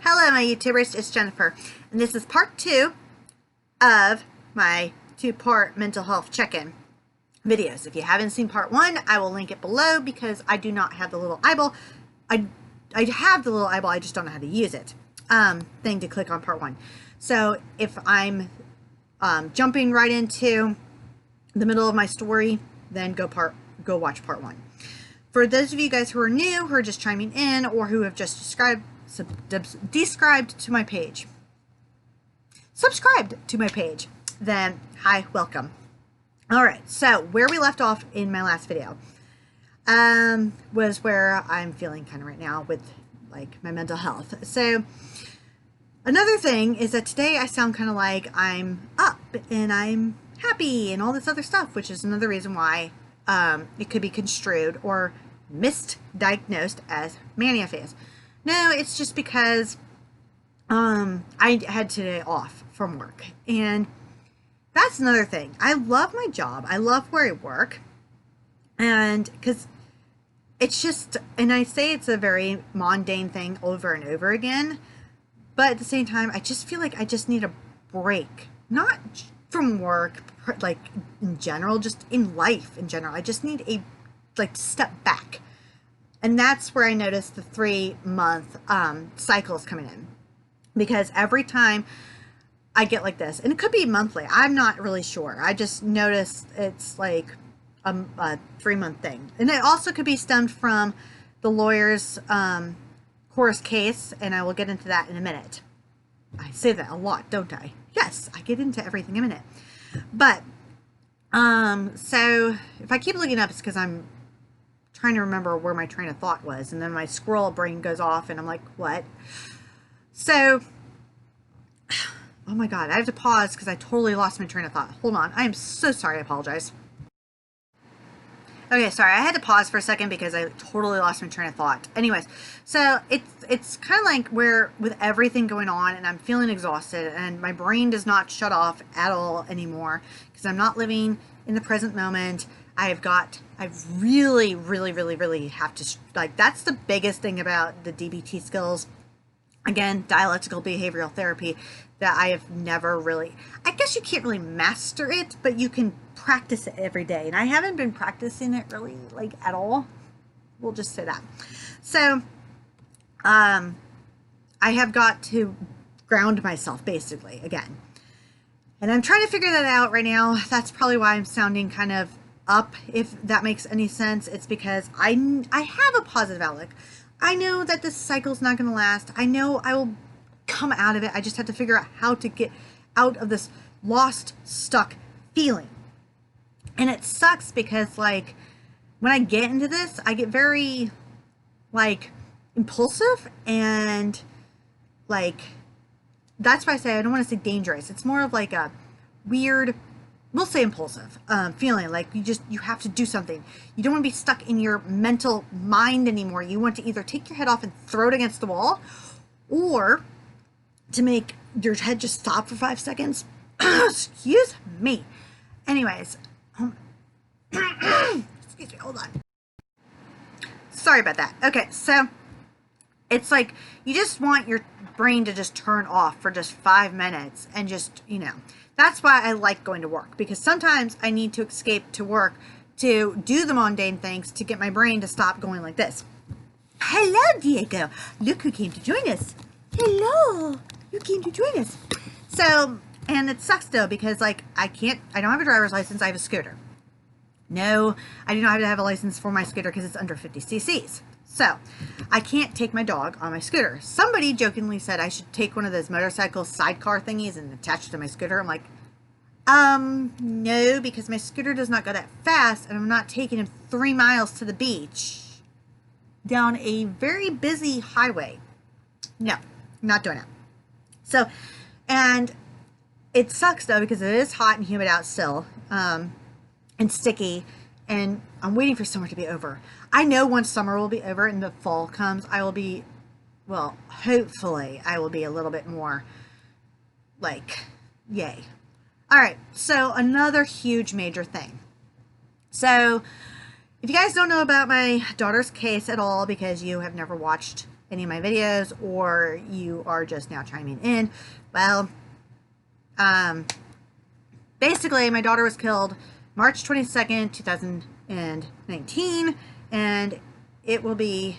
Hello my YouTubers, it's Jennifer, and this is part 2 of my 2-part mental health check-in videos. If you haven't seen part 1, I will link it below because I do not have the little eyeball. I have the little eyeball, I just don't know how to use it. Thing to click on part 1. So if I'm jumping right into the middle of my story, then go watch part 1. For those of you guys who are new, who are just chiming in, or who have just subscribed to my page, then hi, welcome. All right, so where we left off in my last video was where I'm feeling kind of right now with like my mental health. So another thing is that today I sound kind of like I'm up and I'm happy and all this other stuff, which is another reason why it could be construed or misdiagnosed as mania phase. No, it's just because I had today off from work, and that's another thing. I love my job. I love where I work, and because it's just, and I say it's a very mundane thing over and over again, but at the same time, I just feel like I just need a break, not from work, like in general, just in life in general. I just need a step back. And that's where I noticed the 3-month cycles coming in, because every time I get like this, and it could be monthly, I'm not really sure. I just noticed it's like a 3-month thing. And it also could be stemmed from the lawyer's course case, and I will get into that in a minute. I say that a lot, don't I? Yes, I get into everything in a minute. But, so if I keep looking up, it's because I'm trying to remember where my train of thought was, and then my squirrel brain goes off and I'm like, what? So, oh my god, I have to pause because I totally lost my train of thought. Hold on, I am so sorry, I apologize. Okay, sorry, I had to pause for a second because I totally lost my train of thought. Anyways, so it's kind of like where with everything going on and I'm feeling exhausted and my brain does not shut off at all anymore because I'm not living in the present moment. I really have to, like, that's the biggest thing about the DBT skills. Again, dialectical behavioral therapy, that I have never really, I guess you can't really master it, but you can practice it every day. And I haven't been practicing it really, like, at all. We'll just say that. So, I have got to ground myself, basically, again. And I'm trying to figure that out right now. That's probably why I'm sounding kind of up, if that makes any sense. It's because I have a positive outlook. I know that this cycle's not going to last. I know I will come out of it. I just have to figure out how to get out of this lost, stuck feeling. And it sucks because, like, when I get into this, I get very, like, impulsive, and, like, that's why I say I don't want to say dangerous. It's more of like a weird, we'll say impulsive feeling, like you have to do something. You don't want to be stuck in your mental mind anymore. You want to either take your head off and throw it against the wall, or to make your head just stop for 5 seconds. Excuse me. Anyways, excuse me, hold on. Sorry about that. Okay, so it's like you just want your brain to just turn off for just 5 minutes and just, you know, that's why I like going to work, because sometimes I need to escape to work to do the mundane things to get my brain to stop going like this. Hello, Diego. Look who came to join us. Hello. You came to join us. So, and it sucks though, because like I don't have a driver's license. I have a scooter. No, I do not have to have a license for my scooter because it's under 50 cc's. So, I can't take my dog on my scooter. Somebody jokingly said I should take one of those motorcycle sidecar thingies and attach it to my scooter. I'm like, no, because my scooter does not go that fast, and I'm not taking him 3 miles to the beach down a very busy highway. No, not doing it. So, and it sucks though, because it is hot and humid out still, and sticky, and I'm waiting for summer to be over. I know once summer will be over and the fall comes, I will be, well, hopefully I will be a little bit more like, yay. All right, so another huge major thing. So if you guys don't know about my daughter's case at all, because you have never watched any of my videos, or you are just now chiming in, well, basically my daughter was killed March 22nd, 2019, and it will be,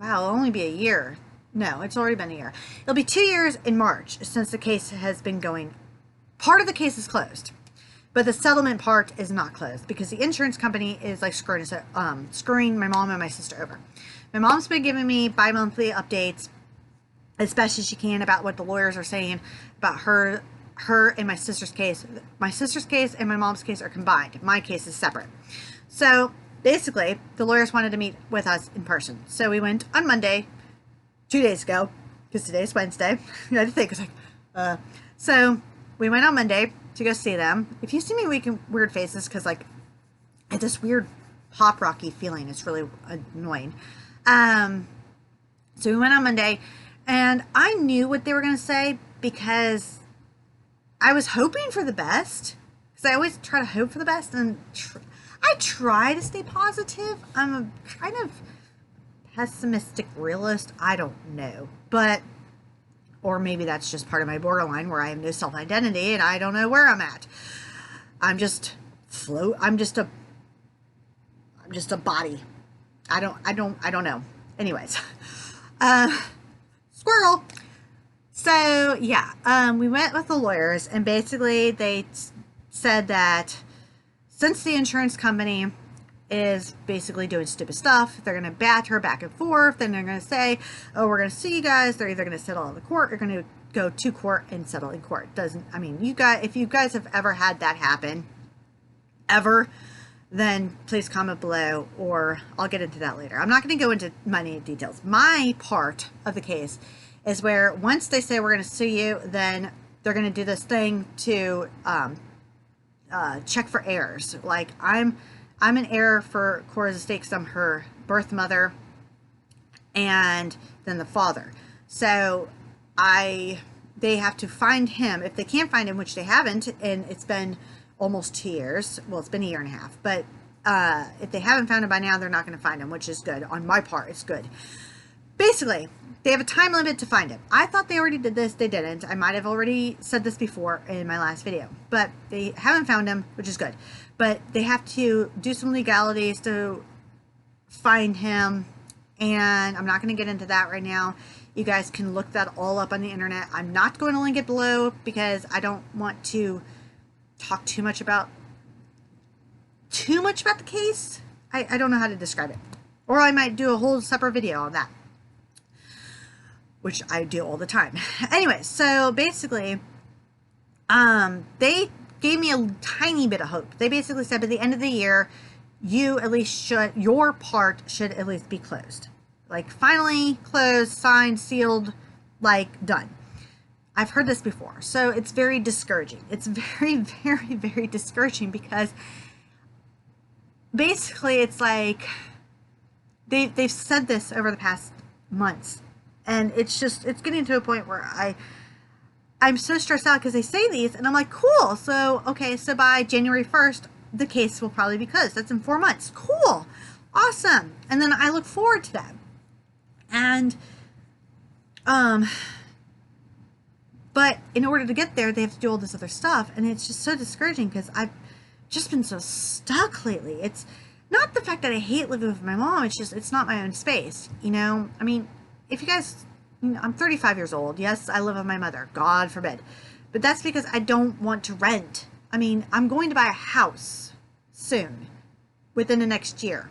wow, it'll only be a year. No, it's already been a year. It'll be 2 years in March since the case has been going. Part of the case is closed, but the settlement part is not closed because the insurance company is like screwing my mom and my sister over. My mom's been giving me bi-monthly updates as best as she can about what the lawyers are saying about her and my sister's case. My sister's case and my mom's case are combined. My case is separate. So basically, the lawyers wanted to meet with us in person. So we went on Monday, 2 days ago, because today's Wednesday. I had to think, I was like, so we went on Monday to go see them. If you see me making weird faces, because like, I have this weird pop rocky feeling. It's really annoying. So we went on Monday, and I knew what they were going to say because I was hoping for the best, because I always try to hope for the best, and I try to stay positive. I'm a kind of pessimistic realist. I don't know, but, or maybe that's just part of my borderline where I have no self-identity and I don't know where I'm at. I'm just a body. I don't know. Anyways, squirrel. So yeah, we went with the lawyers, and basically they said that since the insurance company is basically doing stupid stuff, they're going to bat her back and forth, then they're going to say, oh, we're going to sue you guys. They're either going to settle in the court or going to go to court and settle in court. If you guys have ever had that happen, ever, then please comment below, or I'll get into that later. I'm not going to go into many details. My part of the case is where once they say we're going to sue you, then they're going to do this thing to check for heirs. Like I'm an heir for Cora's estate because I'm her birth mother, and then the father. So they have to find him. If they can't find him, which they haven't, and it's been almost 2 years. Well, it's been a year and a half, but if they haven't found him by now, they're not going to find him, which is good. On my part, it's good. Basically, they have a time limit to find him. I thought they already did this. They didn't. I might have already said this before in my last video, but they haven't found him, which is good. But they have to do some legalities to find him, and I'm not going to get into that right now. You guys can look that all up on the internet. I'm not going to link it below because I don't want to talk too much about the case. I don't know how to describe it. Or I might do a whole separate video on that, which I do all the time. Anyway, so basically, they gave me a tiny bit of hope. They basically said by the end of the year, your part should at least be closed. Like finally closed, signed, sealed, like done. I've heard this before. So it's very discouraging. It's very, very, very discouraging because basically it's like they've said this over the past months, and it's getting to a point where I'm so stressed out because they say these, and I'm like, cool. So, okay, so by January 1st, the case will probably be closed. That's in 4 months. Cool. Awesome. And then I look forward to that. And, but in order to get there, they have to do all this other stuff. And it's just so discouraging because I've just been so stuck lately. It's not the fact that I hate living with my mom. It's just, it's not my own space. You know, I mean, if you guys, I'm 35 years old. Yes, I live with my mother. God forbid. But that's because I don't want to rent. I mean, I'm going to buy a house soon, within the next year.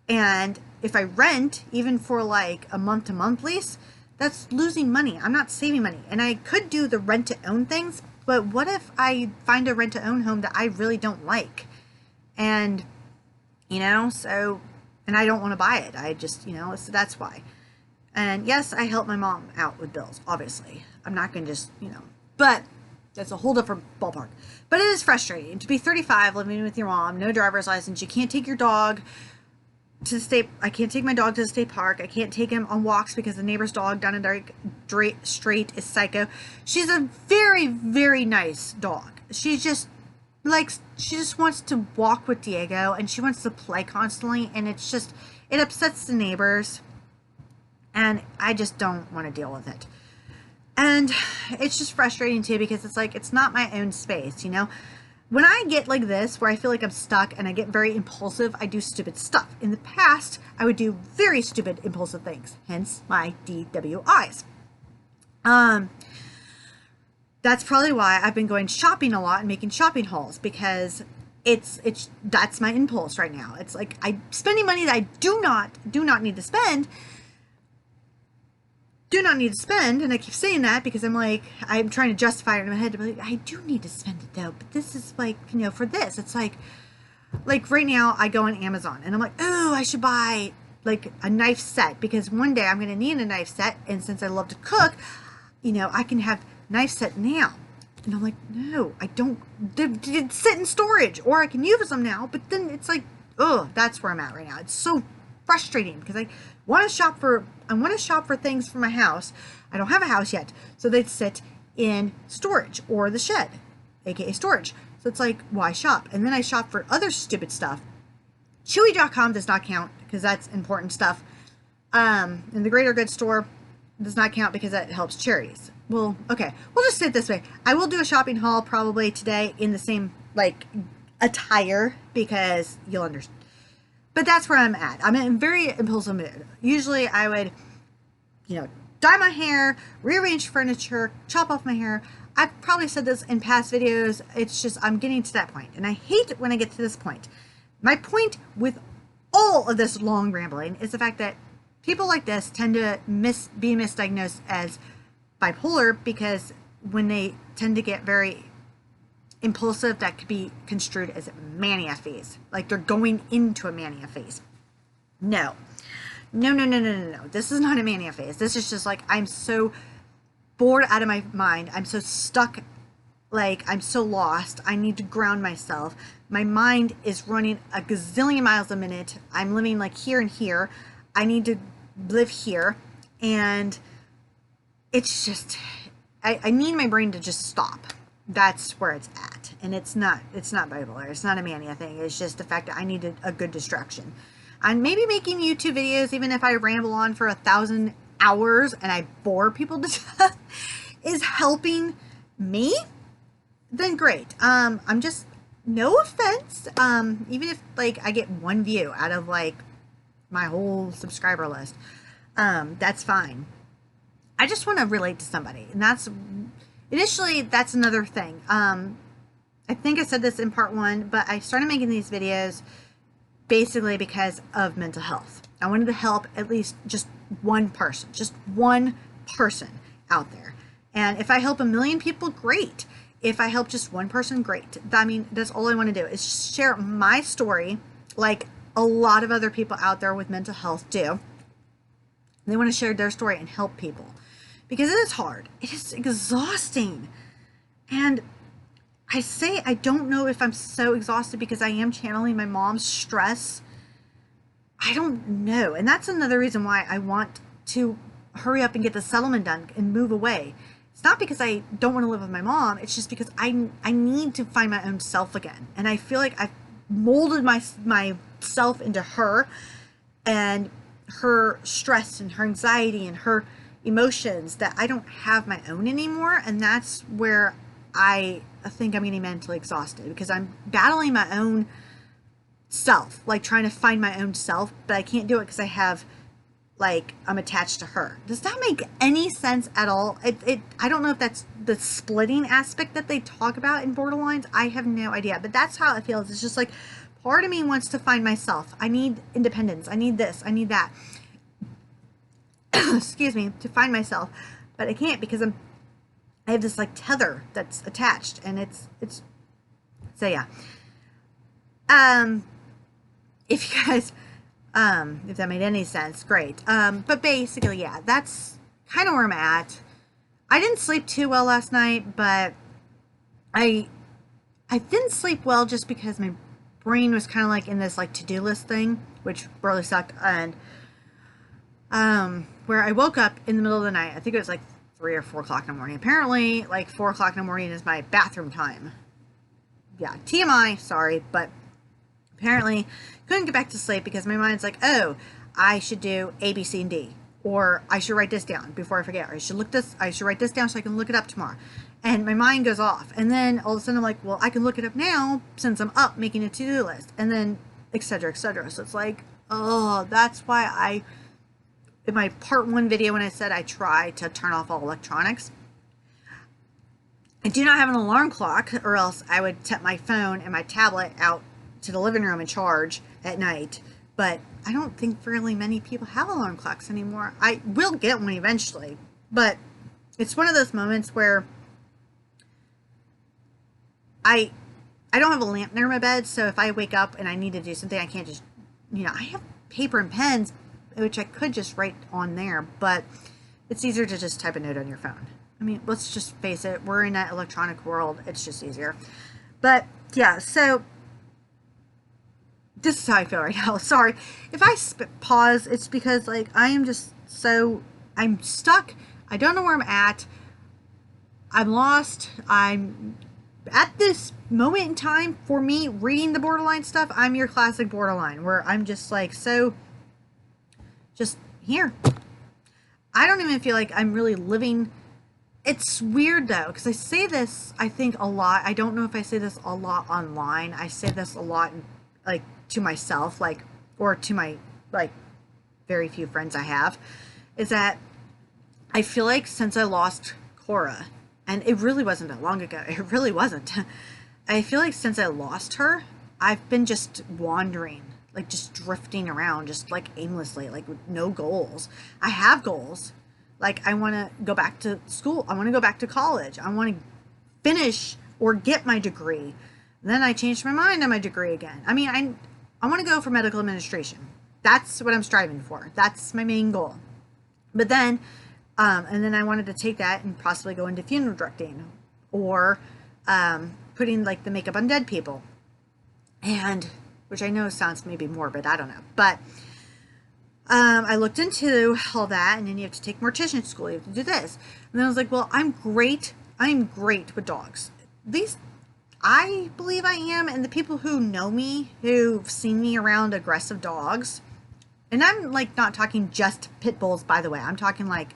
And if I rent, even for like a month-to-month lease, that's losing money. I'm not saving money. And I could do the rent-to-own things, but what if I find a rent-to-own home that I really don't like? And, you know, so, and I don't want to buy it. I just, you know, so that's why. And yes, I help my mom out with bills, obviously. I'm not going to just, you know, but that's a whole different ballpark. But it is frustrating to be 35, living with your mom, no driver's license. You can't take your dog to the state. I can't take my dog to the state park. I can't take him on walks because the neighbor's dog down in Dark Street is psycho. She's a very, very nice dog. She just wants to walk with Diego, and she wants to play constantly, and it's just, it upsets the neighbors. and I just don't want to deal with it. And it's just frustrating too, because it's like, it's not my own space, you know? When I get like this, where I feel like I'm stuck and I get very impulsive, I do stupid stuff. In the past, I would do very stupid, impulsive things, hence my DWIs. That's probably why I've been going shopping a lot and making shopping hauls, because that's my impulse right now. It's like I'm spending money that I do not need to spend. Do not need to spend, and I keep saying that because I'm trying to justify it in my head. But I do need to spend it though. But this is like, you know, for this, it's like right now I go on Amazon and I'm like, oh, I should buy like a knife set, because one day I'm going to need a knife set, and since I love to cook, you know, I can have knife set now. And I'm like, no, I don't. They sit in storage, or I can use them now. But then it's like, oh, that's where I'm at right now. It's so frustrating because I want to shop for things for my house. I don't have a house yet, so they sit in storage or the shed, aka storage. So it's like, why shop? And then I shop for other stupid stuff. Chewy.com does not count because that's important stuff. And the Greater Good store does not count because that helps charities. Well, okay, we'll just say it this way. I will do a shopping haul probably today in the same like attire, because you'll understand. But that's where I'm at. I'm in very impulsive mood. Usually I would, you know, dye my hair, rearrange furniture, chop off my hair. I've probably said this in past videos. It's just, I'm getting to that point, and I hate when I get to this point. My point with all of this long rambling is the fact that people like this tend to be misdiagnosed as bipolar, because when they tend to get very impulsive, that could be construed as mania phase, like they're going into a mania phase. No. This is not a mania phase. This is just like, I'm so bored out of my mind. I'm so stuck. Like, I'm so lost. I need to ground myself. My mind is running a gazillion miles a minute. I'm living like here and here. I need to live here. And it's just, I need my brain to just stop. That's where it's at. And it's not bipolar. It's not a mania thing. It's just the fact that I need a good distraction. I'm maybe making YouTube videos, even if I ramble on for 1,000 hours and I bore people to death, is helping me, then great. I'm just, no offense. Even if like I get one view out of like my whole subscriber list, that's fine. I just want to relate to somebody, and that's another thing. I think I said this in part 1, but I started making these videos basically because of mental health. I wanted to help at least just one person out there. And if I help 1 million people, great. If I help just one person, great. I mean, that's all I want to do, is just share my story, like a lot of other people out there with mental health do. They want to share their story and help people, because it is hard. It is exhausting. And I say I don't know if I'm so exhausted because I am channeling my mom's stress. I don't know. And that's another reason why I want to hurry up and get the settlement done and move away. It's not because I don't want to live with my mom. It's just because I need to find my own self again. And I feel like I've molded myself into her, and her stress and her anxiety and her emotions, that I don't have my own anymore. And that's where I think I'm getting mentally exhausted, because I'm battling my own self, like trying to find my own self, but I can't do it because I'm attached to her. Does that make any sense at all? I don't know if that's the splitting aspect that they talk about in borderlines. I have no idea, but that's how it feels. It's just like, part of me wants to find myself. I need independence. I need this. I need that. Excuse me, to find myself, but I can't, because I have this like tether that's attached, and it's so yeah. If you guys, if that made any sense, great. But basically, yeah, that's kind of where I'm at. I didn't sleep too well last night, but I didn't sleep well just because my brain was kind of like in this like to-do list thing, which really sucked. And where I woke up in the middle of the night, I think it was like 3 or 4 o'clock in the morning. Apparently, like 4 o'clock in the morning is my bathroom time. Yeah, TMI, sorry, but apparently couldn't get back to sleep because my mind's like, oh, I should do A, B, C, and D. or I should write this down before I forget, or I should write this down so I can look it up tomorrow. And my mind goes off. And then all of a sudden I'm like, well, I can look it up now since I'm up making a to-do list. And then et cetera, et cetera. So it's like, oh, that's why in my part 1 video when I said I try to turn off all electronics, I do not have an alarm clock, or else I would set my phone and my tablet out to the living room and charge at night. But I don't think really many people have alarm clocks anymore. I will get one eventually, but it's one of those moments where I don't have a lamp near my bed, so if I wake up and I need to do something, I can't just, I have paper and pens, which I could just write on there, but it's easier to just type a note on your phone. I mean, let's just face it, we're in that electronic world, it's just easier. But yeah, so this is how I feel right now. Sorry. If I pause, it's because like I'm stuck. I don't know where I'm at. I'm lost. I'm at this moment in time for me reading the borderline stuff. I'm your classic borderline where I'm just like, so just here. I don't even feel like I'm really living. It's weird though, because I say this, I think a lot. I don't know if I say this a lot online. I say this a lot like to myself, like, or to my like very few friends I have, is that I feel like since I lost Cora, and it really wasn't that long ago, it really wasn't. I feel like since I lost her, I've been just wandering, like just drifting around, just like aimlessly, like with no goals. I have goals. Like I want to go back to school. I want to go back to college. I want to finish or get my degree. Then I changed my mind on my degree again. I mean, I want to go for medical administration. That's what I'm striving for. That's my main goal. But then, and then I wanted to take that and possibly go into funeral directing or putting like the makeup on dead people. And, which I know sounds maybe morbid, I don't know. But I looked into all that, and then you have to take mortician school. You have to do this. And then I was like, well, I'm great with dogs. These I believe I am, and the people who know me, who've seen me around aggressive dogs, and I'm like not talking just pit bulls, by the way, I'm talking like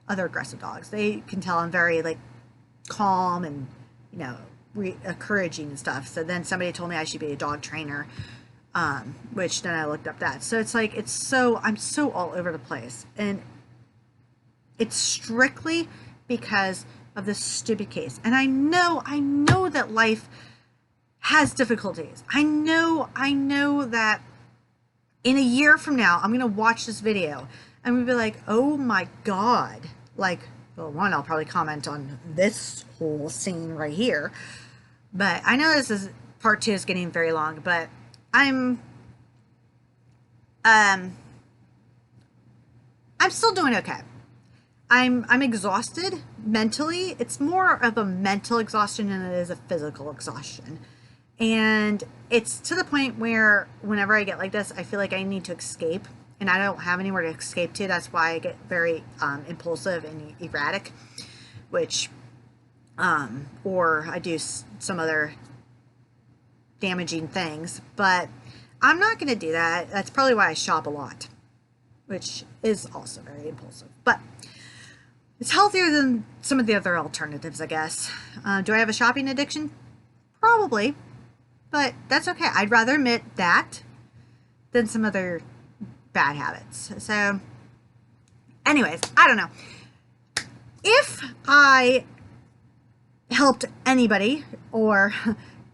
other aggressive dogs. They can tell I'm very like calm and, encouraging and stuff. So then somebody told me I should be a dog trainer, which then I looked up that. So it's like, I'm so all over the place, and it's strictly because of this stupid case. And I know that life has difficulties. I know that in a year from now, I'm going to watch this video and we'll be like, oh my God. Like, well, one, I'll probably comment on this whole scene right here. But I know part 2 is getting very long, but I'm still doing okay. I'm exhausted mentally. It's more of a mental exhaustion than it is a physical exhaustion. And it's to the point where whenever I get like this, I feel like I need to escape, and I don't have anywhere to escape to. That's why I get very impulsive and erratic, which, or I do some other damaging things. But I'm not going to do that. That's probably why I shop a lot, which is also very impulsive. But it's healthier than some of the other alternatives, I guess. Do I have a shopping addiction? Probably, but that's okay. I'd rather admit that than some other bad habits. So anyways, I don't know. If I helped anybody, or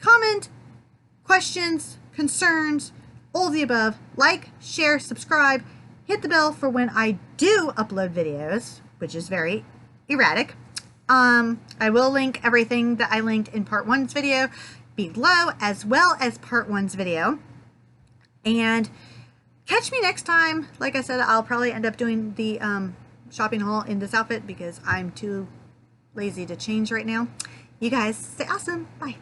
comment, questions, concerns, all of the above, like, share, subscribe, hit the bell for when I do upload videos, which is very erratic. I will link everything that I linked in part 1's video below, as well as part 1's video. And catch me next time. Like I said, I'll probably end up doing the shopping haul in this outfit because I'm too lazy to change right now. You guys stay awesome. Bye.